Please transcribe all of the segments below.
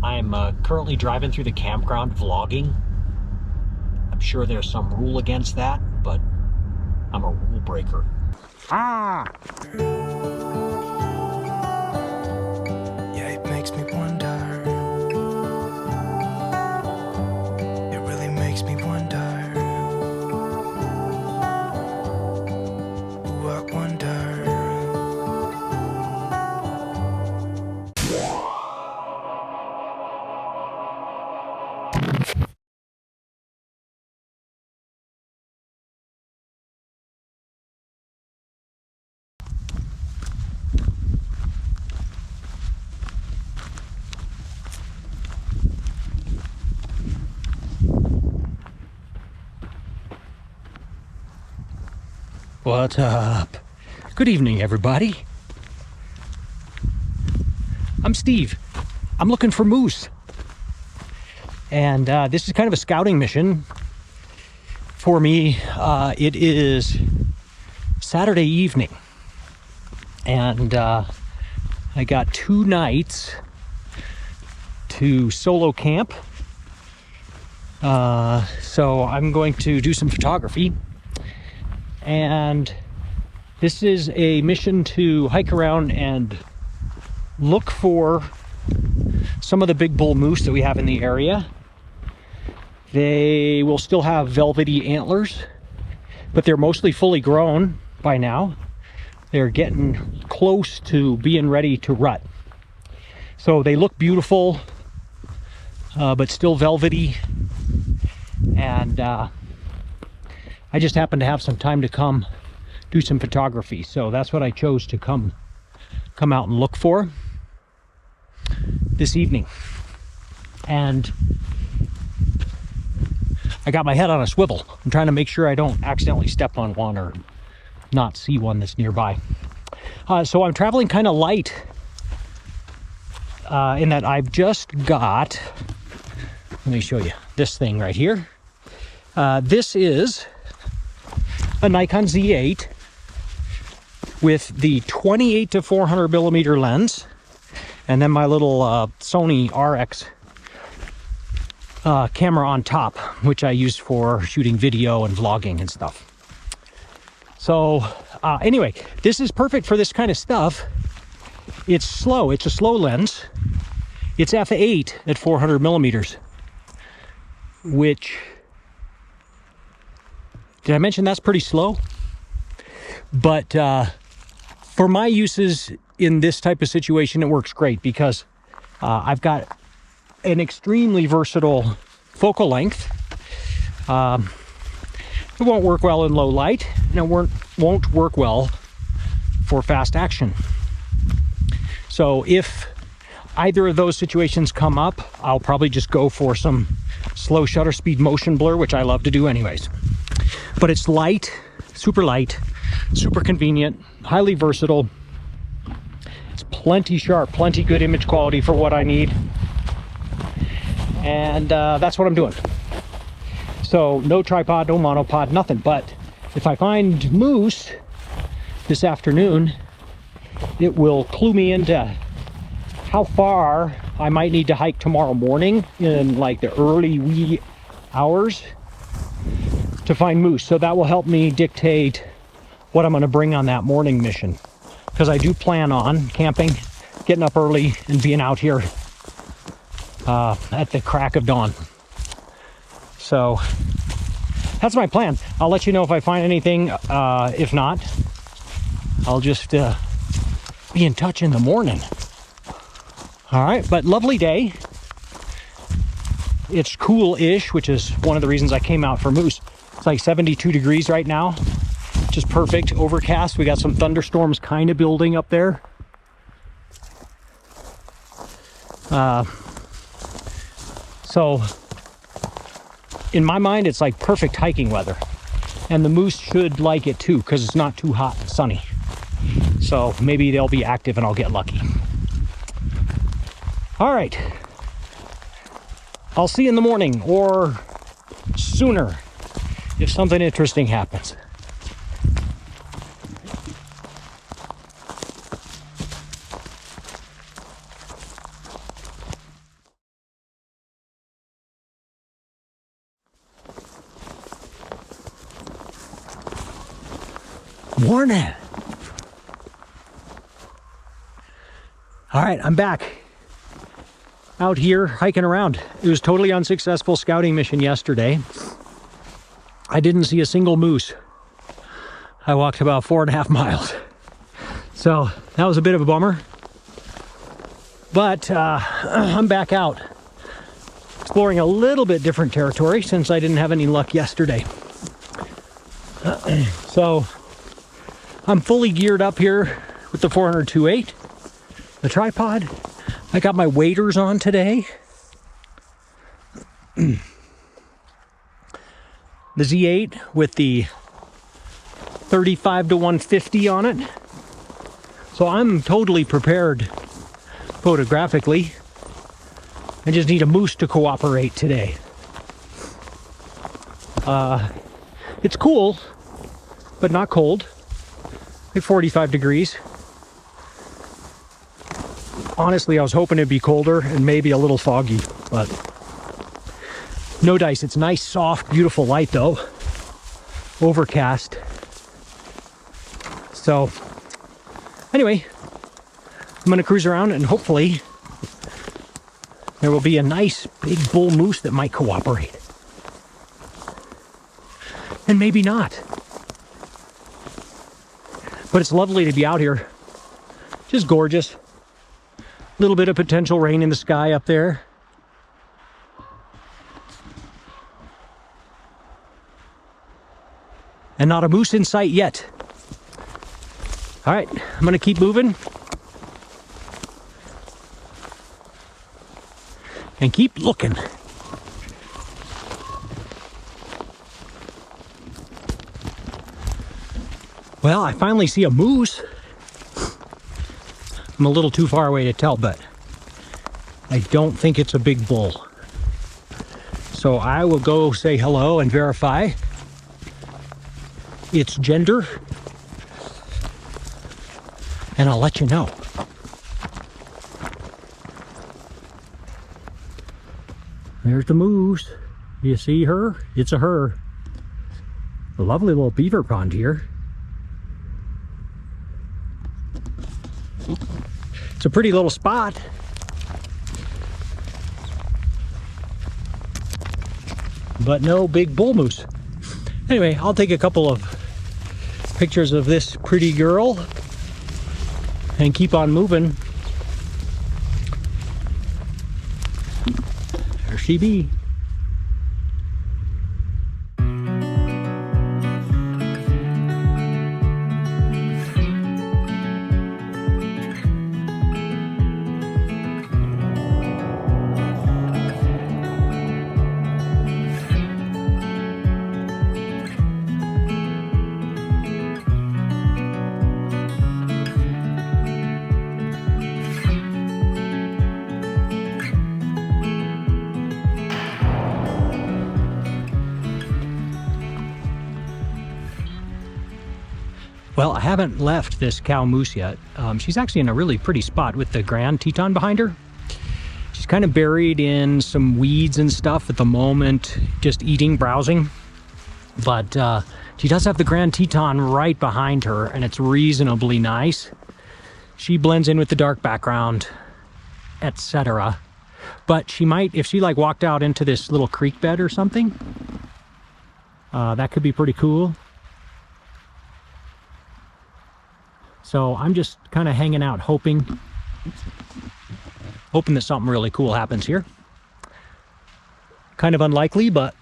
I'm currently driving through the campground vlogging. I'm sure there's some rule against that, but I'm a rule breaker. Yeah, it makes me wonder. It really makes me wonder. Ooh, I wonder. What's up? Good evening, everybody. I'm Steve. I'm looking for moose. And this is kind of a scouting mission for me. It is Saturday evening. And I got 2 nights to solo camp. So I'm going to do some photography. And this is a mission to hike around and look for some of the big bull moose that we have in the area. They will still have velvety antlers, but they're mostly fully grown by now. They're getting close to being ready to rut. So they look beautiful, but still velvety. And I just happened to have some time to come do some photography. So that's what I chose to come out and look for this evening. And I got my head on a swivel. I'm trying to make sure I don't accidentally step on one or not see one that's nearby. So I'm traveling kind of light in that I've just got, let me show you this thing right here. This is a Nikon Z8 with the 28 to 400 millimeter lens, and then my little Sony RX camera on top, which I use for shooting video and vlogging and stuff. So anyway, this is perfect for this kind of stuff. It's slow. It's a slow lens. It's f8 at 400 millimeters, which, did I mention that's pretty slow? But for my uses in this type of situation, it works great because I've got an extremely versatile focal length. It won't work well in low light, and it won't work well for fast action. So if either of those situations come up, I'll probably just go for some slow shutter speed motion blur, which I love to do anyways. But it's light, super convenient, highly versatile. It's plenty sharp, plenty good image quality for what I need. And that's what I'm doing. So no tripod, no monopod, nothing. But if I find moose this afternoon, it will clue me into how far I might need to hike tomorrow morning in like the early wee hours to find moose. So that will help me dictate what I'm going to bring on that morning mission, because I do plan on camping, getting up early and being out here at the crack of dawn. So that's my plan. I'll let you know if I find anything. If not, I'll just be in touch in the morning. All right, but lovely day. It's cool-ish, which is one of the reasons I came out for moose. It's like 72 degrees right now, which is perfect. Overcast. We got some thunderstorms kind of building up there. So in my mind, it's like perfect hiking weather. And the moose should like it too, because it's not too hot and sunny. So maybe they'll be active and I'll get lucky. All right. I'll see you in the morning or sooner if something interesting happens. Morning. All right, I'm back out here hiking around. It was totally unsuccessful scouting mission yesterday. I didn't see a single moose. I walked about 4.5 miles. So that was a bit of a bummer. But I'm back out exploring a little bit different territory since I didn't have any luck yesterday. So I'm fully geared up here with the 402.8, the tripod. I got my waders on today. The Z8 with the 35 to 150 on it. So I'm totally prepared photographically. I just need a moose to cooperate today. It's cool, but not cold. Like 45 degrees. Honestly, I was hoping it'd be colder and maybe a little foggy, but no dice. It's nice, soft, beautiful light though. Overcast. So anyway, I'm gonna cruise around and hopefully there will be a nice big bull moose that might cooperate. And maybe not. But it's lovely to be out here. Just gorgeous. A little bit of potential rain in the sky up there. And not a moose in sight yet. All right, I'm gonna keep moving. And keep looking. Well, I finally see a moose. I'm a little too far away to tell, but I don't think it's a big bull. So I will go say hello and verify its gender. And I'll let you know. There's the moose. You see her? It's a her. A lovely little beaver pond here. It's a pretty little spot. But no big bull moose. Anyway, I'll take a couple of pictures of this pretty girl and keep on moving. There she be. Well, I haven't left this cow moose yet. She's actually in a really pretty spot with the Grand Teton behind her. She's kind of buried in some weeds and stuff at the moment, just eating, browsing. But she does have the Grand Teton right behind her, and it's reasonably nice. She blends in with the dark background, etc. But she might, if she like walked out into this little creek bed or something, that could be pretty cool. So I'm just kind of hanging out, hoping that something really cool happens here. Kind of unlikely, but,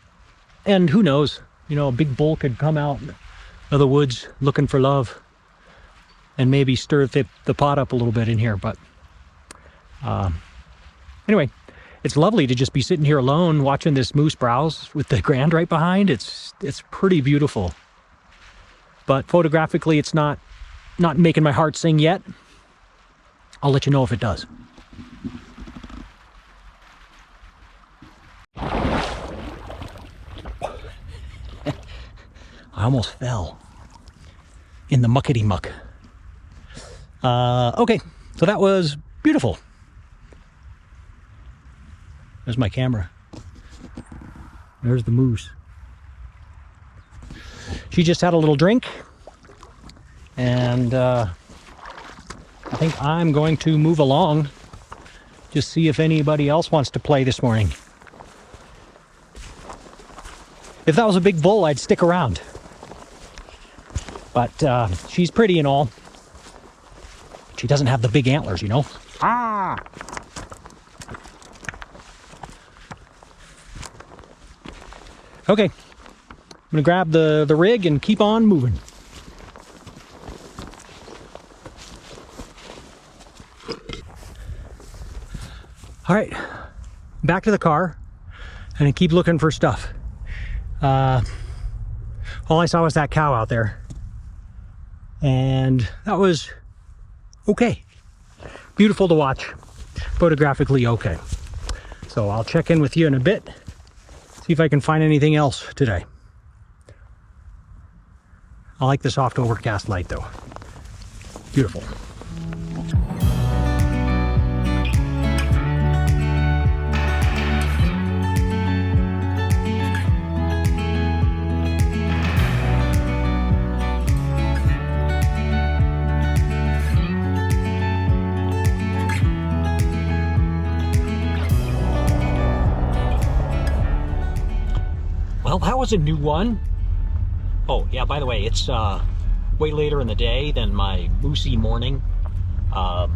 and who knows, you know, a big bull could come out of the woods looking for love and maybe stir the pot up a little bit in here. But anyway, it's lovely to just be sitting here alone watching this moose browse with the Grand right behind. It's pretty beautiful. But photographically, it's not making my heart sing yet. I'll let you know if it does. I almost fell in the muckety muck. Okay, so that was beautiful. There's my camera. There's the moose. She just had a little drink. And I think I'm going to move along, just see if anybody else wants to play this morning. If that was a big bull, I'd stick around. But she's pretty and all. She doesn't have the big antlers, you know. Ah! Okay, I'm gonna grab the rig and keep on moving. All right, back to the car and I keep looking for stuff. All I saw was that cow out there, and that was okay. Beautiful to watch, photographically okay. So I'll check in with you in a bit, see if I can find anything else today. I like the soft overcast light though. Beautiful. Well, that was a new one. Oh, yeah, by the way, it's way later in the day than my moosey morning. I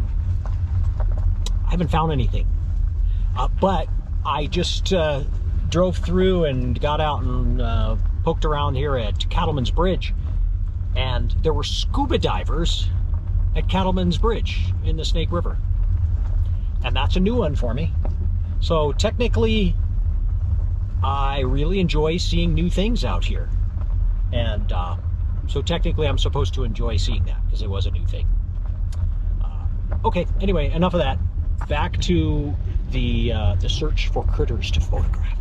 haven't found anything. But I just drove through and got out and poked around here at Cattleman's Bridge. And there were scuba divers at Cattleman's Bridge in the Snake River. And that's a new one for me. So technically, I really enjoy seeing new things out here. And so technically I'm supposed to enjoy seeing that because it was a new thing. Okay, anyway, enough of that. Back to the search for critters to photograph.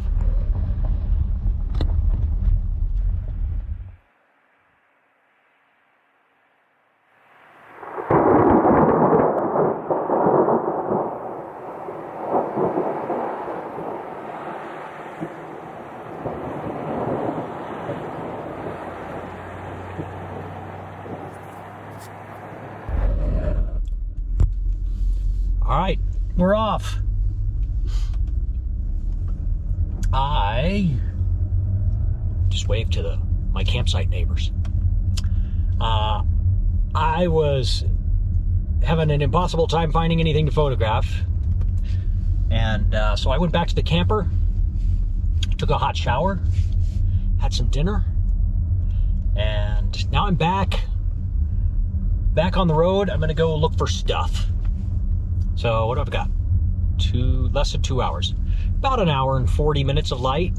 All right, we're off. I just waved to my campsite neighbors. I was having an impossible time finding anything to photograph. And so I went back to the camper, took a hot shower, had some dinner, and now I'm back on the road. I'm gonna go look for stuff. So what have I got? Less than 2 hours. About an hour and 40 minutes of light.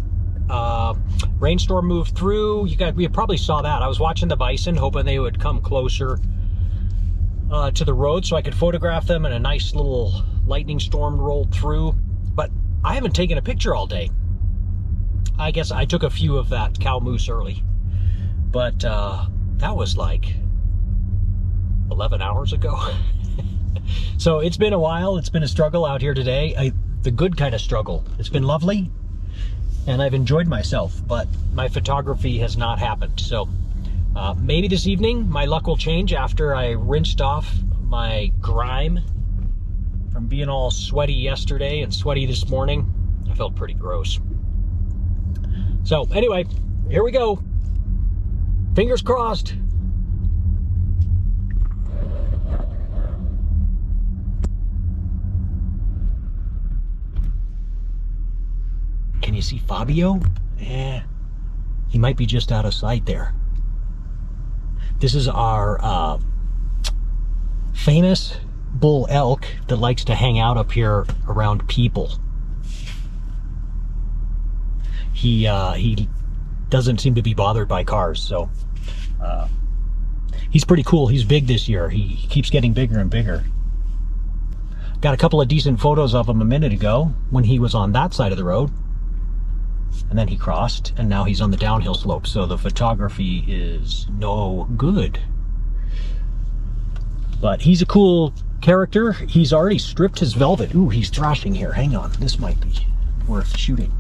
Rainstorm moved through. You probably saw that. I was watching the bison, hoping they would come closer to the road so I could photograph them, and a nice little lightning storm rolled through. But I haven't taken a picture all day. I guess I took a few of that cow moose early. But that was like 11 hours ago. So it's been a while. It's been a struggle out here today. The good kind of struggle. It's been lovely, and I've enjoyed myself, but my photography has not happened. So maybe this evening my luck will change after I rinsed off my grime from being all sweaty yesterday and sweaty this morning. I felt pretty gross. So anyway, here we go. Fingers crossed. Can you see Fabio? He might be just out of sight there. This is our famous bull elk that likes to hang out up here around people. He doesn't seem to be bothered by cars, so he's pretty cool. He's big this year. He keeps getting bigger and bigger. Got a couple of decent photos of him a minute ago when he was on that side of the road. And then he crossed, and now he's on the downhill slope, so the photography is no good. But he's a cool character. He's already stripped his velvet. Ooh, he's thrashing here. Hang on, this might be worth shooting.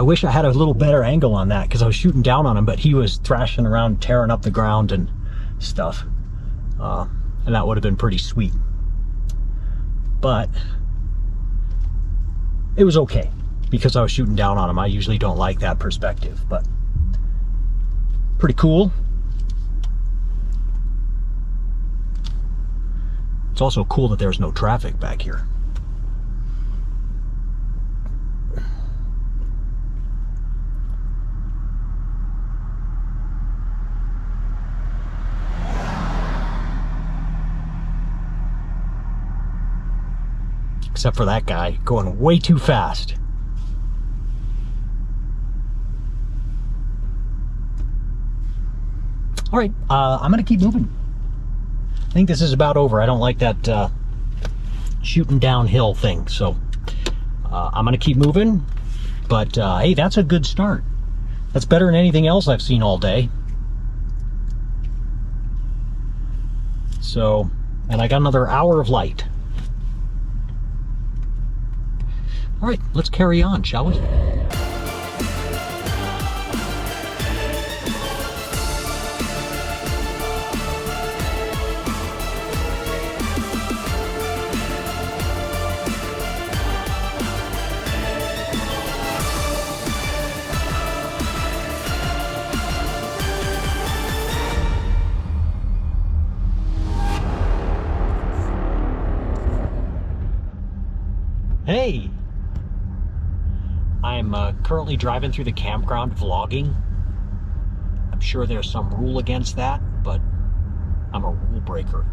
wish I had a little better angle on that because I was shooting down on him, but he was thrashing around, tearing up the ground and stuff. And that would have been pretty sweet. But it was okay because I was shooting down on him. I usually don't like that perspective, but pretty cool. It's also cool that there's no traffic back here. Except for that guy going way too fast. All right, I'm gonna keep moving. I think this is about over. I don't like that shooting downhill thing, so I'm gonna keep moving. But hey, that's a good start. That's better than anything else I've seen all day. So, and I got another hour of light. All right, let's carry on, shall we? Hey! I'm currently driving through the campground vlogging. I'm sure there's some rule against that, but I'm a rule breaker.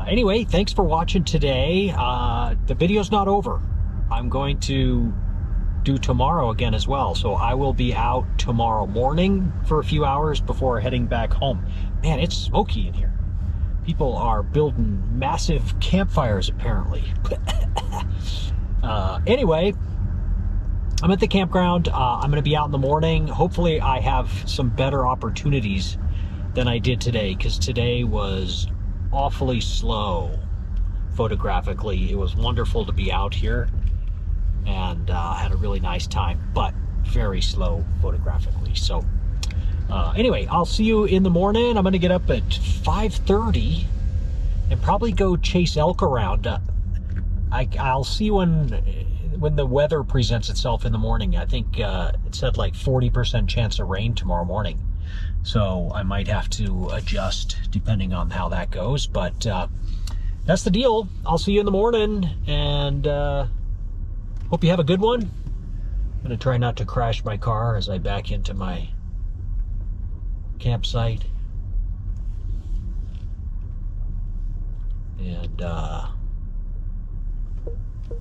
Anyway, thanks for watching today. The video's not over. I'm going to do tomorrow again as well, so I will be out tomorrow morning for a few hours before heading back home. Man, it's smoky in here. People are building massive campfires, apparently. Anyway, I'm at the campground. I'm going to be out in the morning. Hopefully I have some better opportunities than I did today, because today was awfully slow photographically. It was wonderful to be out here, and I had a really nice time, but very slow photographically. So anyway, I'll see you in the morning. I'm going to get up at 5:30 and probably go chase elk around. I'll see when the weather presents itself in the morning. I think it said like 40% chance of rain tomorrow morning. So I might have to adjust depending on how that goes. But that's the deal. I'll see you in the morning, and hope you have a good one. I'm going to try not to crash my car as I back into my campsite. And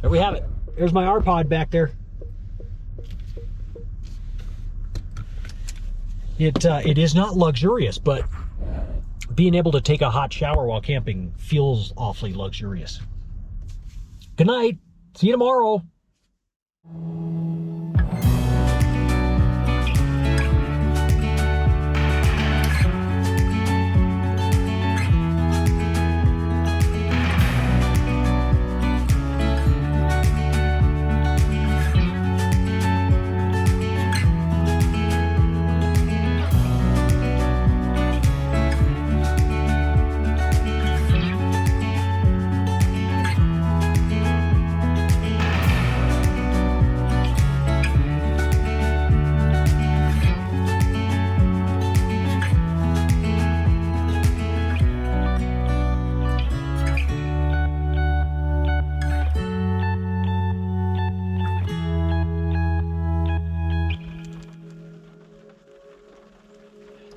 there we have it. There's my R-Pod back there. It is not luxurious, but being able to take a hot shower while camping feels awfully luxurious. Good night. See you tomorrow.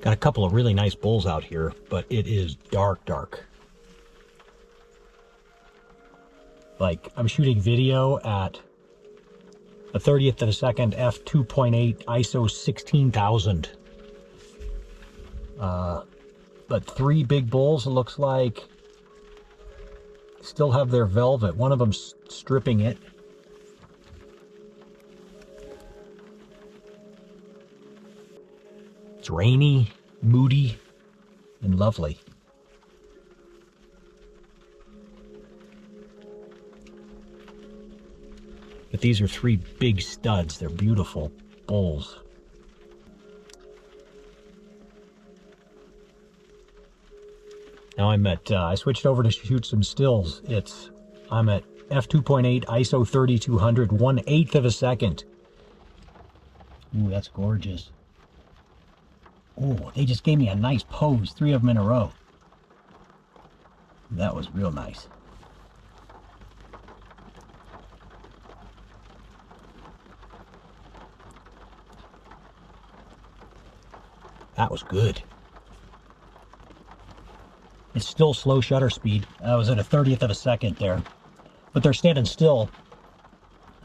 Got a couple of really nice bulls out here, but it is dark. Like, I'm shooting video at a 30th of a second, f2.8, ISO 16,000. But 3 big bulls, it looks like, still have their velvet. One of them's stripping it. It's rainy, moody, and lovely. But these are 3 big studs. They're beautiful bulls. Now I'm at, I switched over to shoot some stills. I'm at f2.8 ISO 3200, 1/8 of a second. Ooh, that's gorgeous. Oh, they just gave me a nice pose, 3 of them in a row. That was real nice. That was good. It's still slow shutter speed. I was at a 30th of a second there. But they're standing still,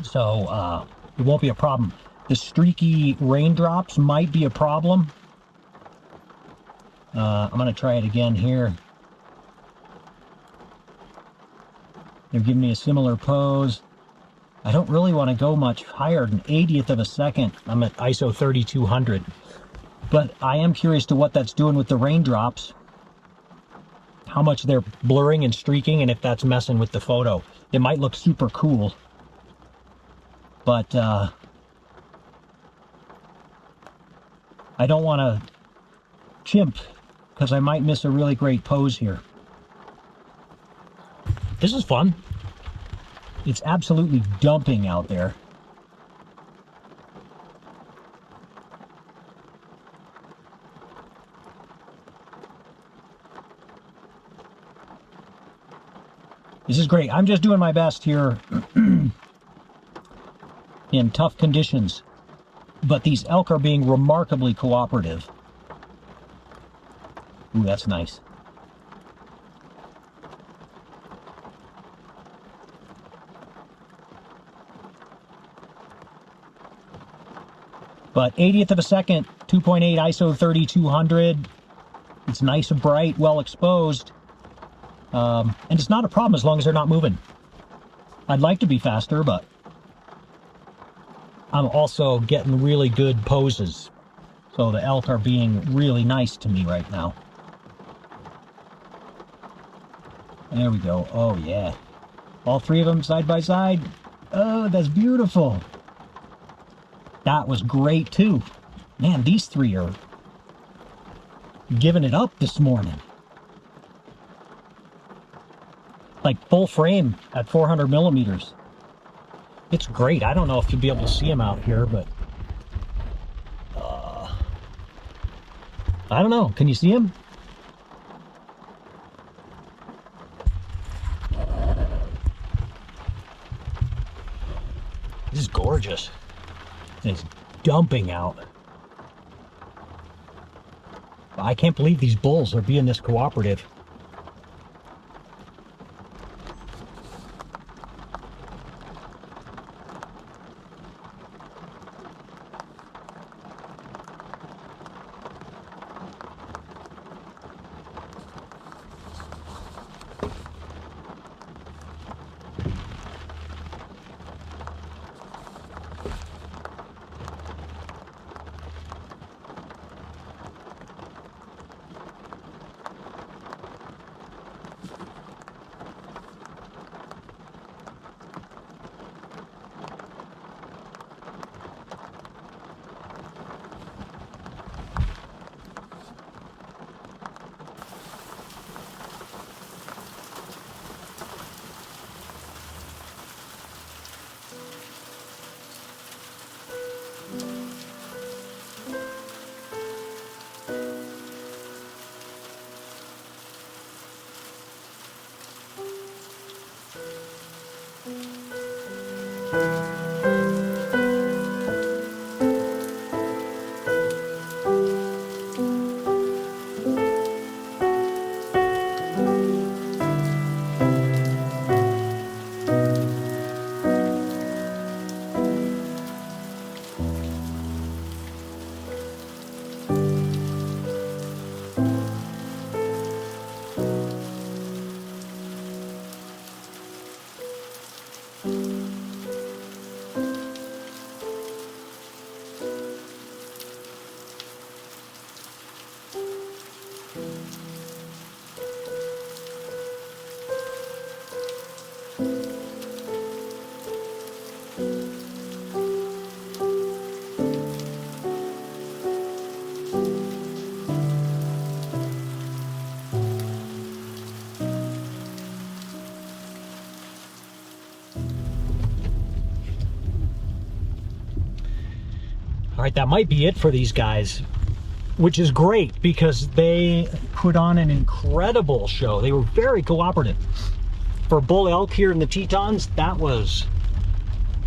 so it won't be a problem. The streaky raindrops might be a problem. I'm going to try it again here. They're giving me a similar pose. I don't really want to go much higher than 80th of a second. I'm at ISO 3200. But I am curious to what that's doing with the raindrops. How much they're blurring and streaking, and if that's messing with the photo. It might look super cool. But I don't want to chimp, because I might miss a really great pose here. This is fun. It's absolutely dumping out there. This is great. I'm just doing my best here in tough conditions. But these elk are being remarkably cooperative. Ooh, that's nice. But 80th of a second, 2.8 ISO 3200. It's nice and bright, well exposed. And it's not a problem as long as they're not moving. I'd like to be faster, but I'm also getting really good poses. So the elk are being really nice to me right now. There we go. Oh, yeah. All 3 of them side by side. Oh, that's beautiful. That was great, too. Man, these 3 are giving it up this morning. Like full frame at 400 millimeters. It's great. I don't know if you'll be able to see them out here, but I don't know. Can you see them? This is gorgeous. It's dumping out. I can't believe these bulls are being this cooperative. All right, that might be it for these guys, which is great because they put on an incredible show. They were very cooperative. For bull elk here in the Tetons, that was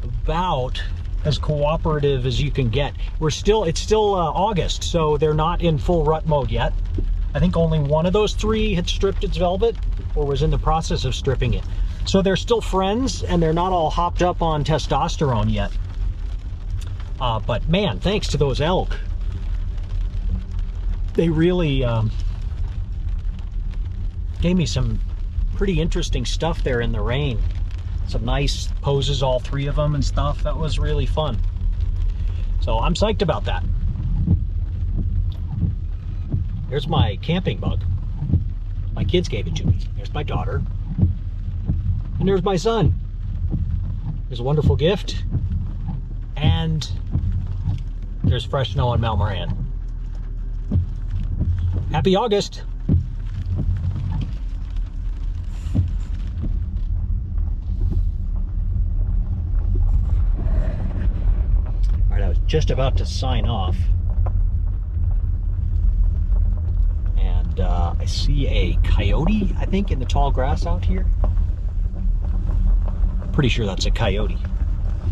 about as cooperative as you can get. It's still August, so they're not in full rut mode yet. I think only one of those three had stripped its velvet or was in the process of stripping it. So they're still friends and they're not all hopped up on testosterone yet. But man, thanks to those elk, they really gave me some pretty interesting stuff there in the rain. Some nice poses, all three of them and stuff. That was really fun. So I'm psyched about that. There's my camping bug. My kids gave it to me. There's my daughter. And there's my son. There's a wonderful gift. And there's fresh snow on Mount Moran. Happy August. All right, I was just about to sign off. And I see a coyote, I think, in the tall grass out here. I'm pretty sure that's a coyote.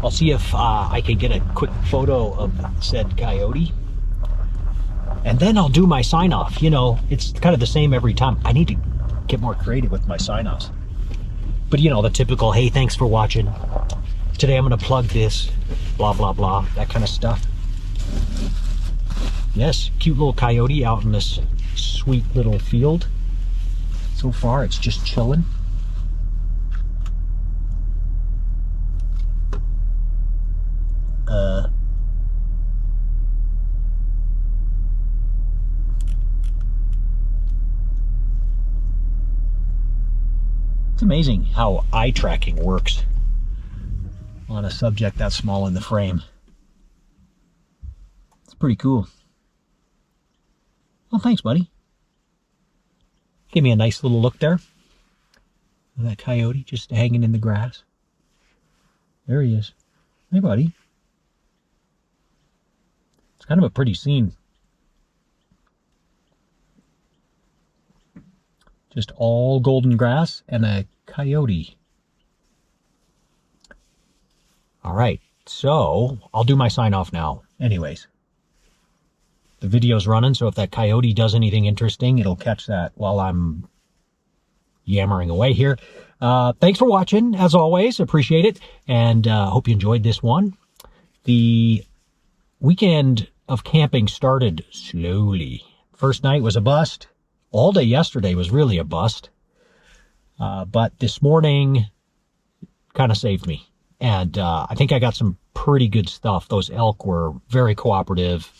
I'll see if I can get a quick photo of said coyote. And then I'll do my sign-off. You know, it's kind of the same every time. I need to get more creative with my sign-offs. But you know, the typical, hey, thanks for watching. Today I'm going to plug this, blah, blah, blah, that kind of stuff. Yes, cute little coyote out in this sweet little field. So far, it's just chilling. It's amazing how eye tracking works on a subject that small in the frame. It's pretty cool. Well, thanks, buddy. Give me a nice little look there. That coyote just hanging in the grass. There he is. Hey, buddy. It's kind of a pretty scene. Just all golden grass and a coyote. All right, so I'll do my sign off now. Anyways, the video's running, so if that coyote does anything interesting, it'll catch that while I'm yammering away here. Thanks for watching, as always. Appreciate it, and hope you enjoyed this one. The weekend of camping started slowly. First night was a bust. All day yesterday was really a bust. But this morning kind of saved me. And I think I got some pretty good stuff. Those elk were very cooperative.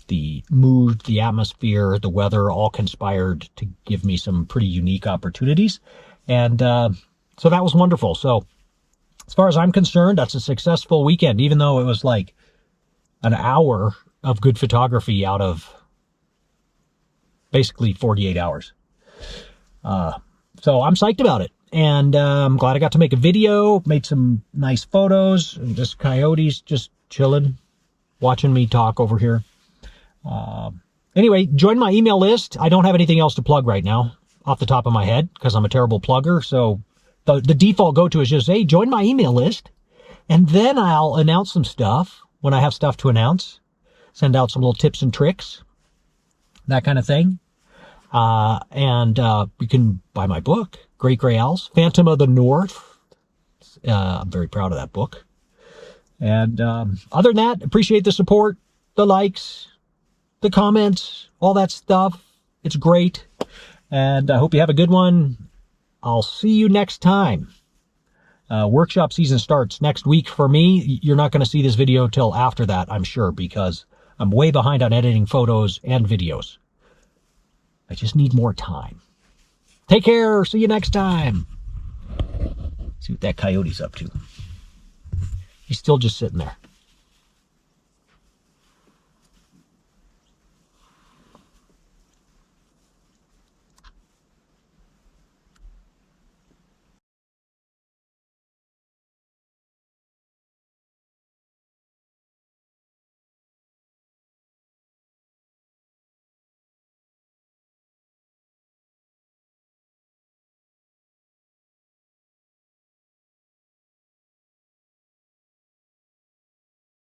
The mood, the atmosphere, the weather all conspired to give me some pretty unique opportunities. And so that was wonderful. So as far as I'm concerned, that's a successful weekend, even though it was like an hour of good photography out of basically 48 hours. So I'm psyched about it. And I'm glad I got to make a video, made some nice photos, and just coyotes just chilling, watching me talk over here. Anyway, join my email list. I don't have anything else to plug right now off the top of my head because I'm a terrible plugger. So the default go-to is just, hey, join my email list. And then I'll announce some stuff when I have stuff to announce. Send out some little tips and tricks, that kind of thing. And you can buy my book, Great Gray Owls, Phantom of the North. I'm very proud of that book. And other than that, appreciate the support, the likes, the comments, all that stuff. It's great. And I hope you have a good one. I'll see you next time. Workshop season starts next week for me. You're not going to see this video till after that, I'm sure, because I'm way behind on editing photos and videos. I just need more time. Take care. See you next time. See what that coyote's up to. He's still just sitting there.